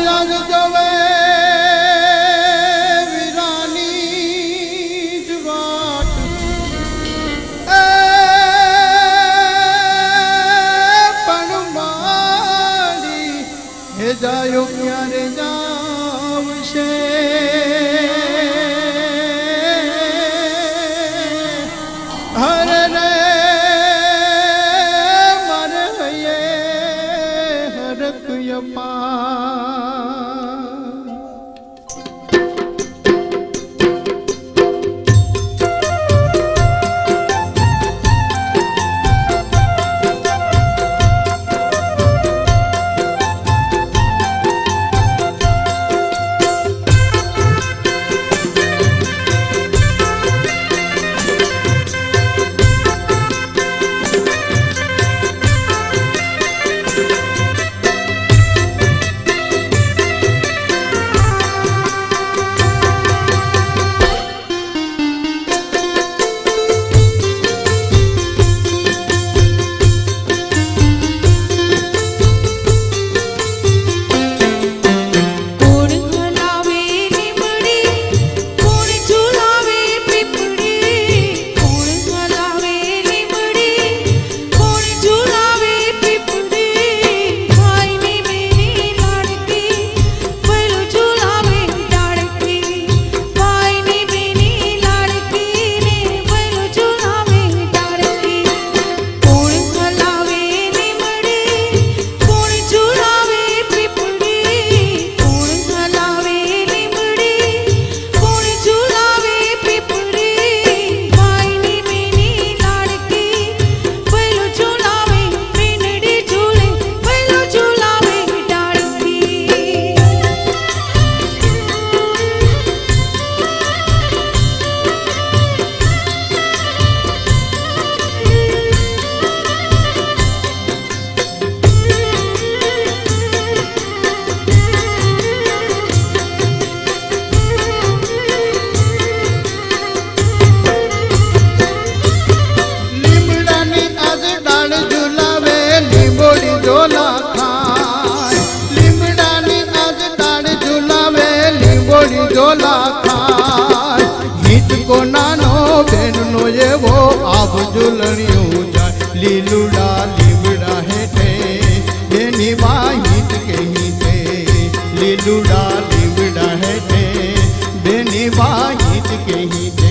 રાજ જવે વીરાની જ વાટ પણ મારી હે જાયો ક્યારે જાવશે હરે રે મારે હૈયે હરક યપા झूलणियों जाए लीलुड़ा लीमड़ा हेठे बेनी वाहित कहीं थे लीलुड़ा लीमड़ा हेठे बेनी वाहित कहीं थे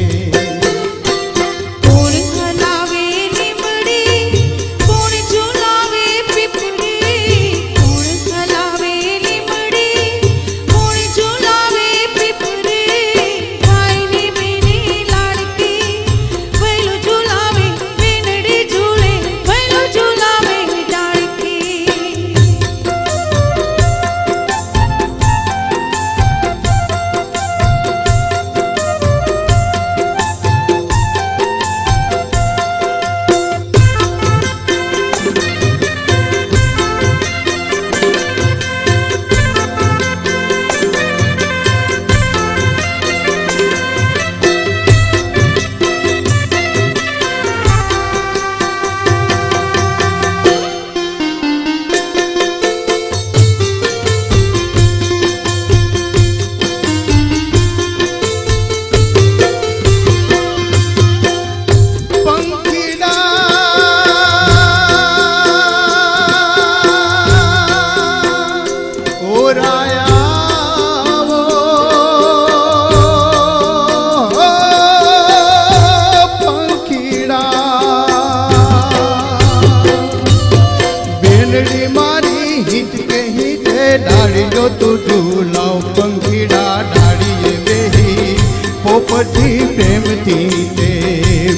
डाड़ियो तू झूलाओ पंखीड़ा डाड़िए बेही पोपटी प्रेम थी ते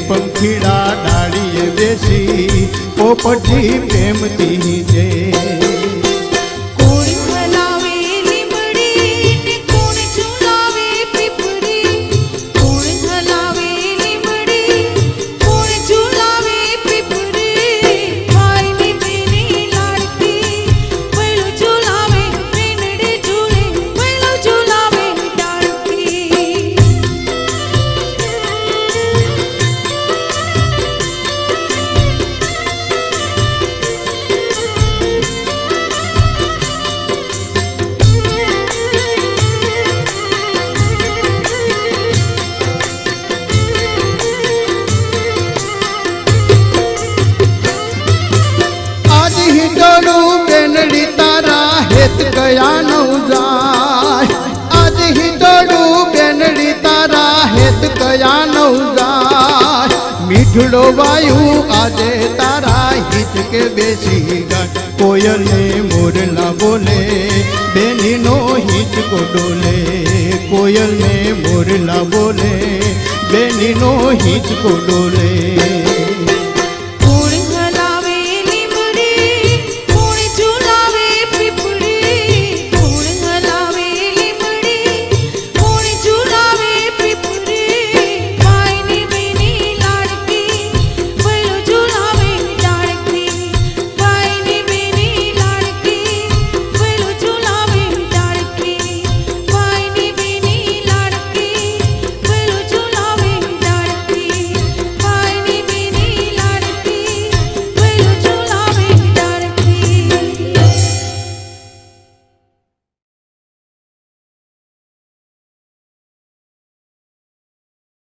पंखीड़ा डाड़िए बेसी पोपटी प्रेम थी जे પંખીડો વાયુ આજે તારા હિત કે બેસી ગાય કોયલ ને મોરલા બોલે બેનીનો હિંચકો ડોલે કોયલ ને મોરલા બોલે બેનીનો હિંચકો ડોલે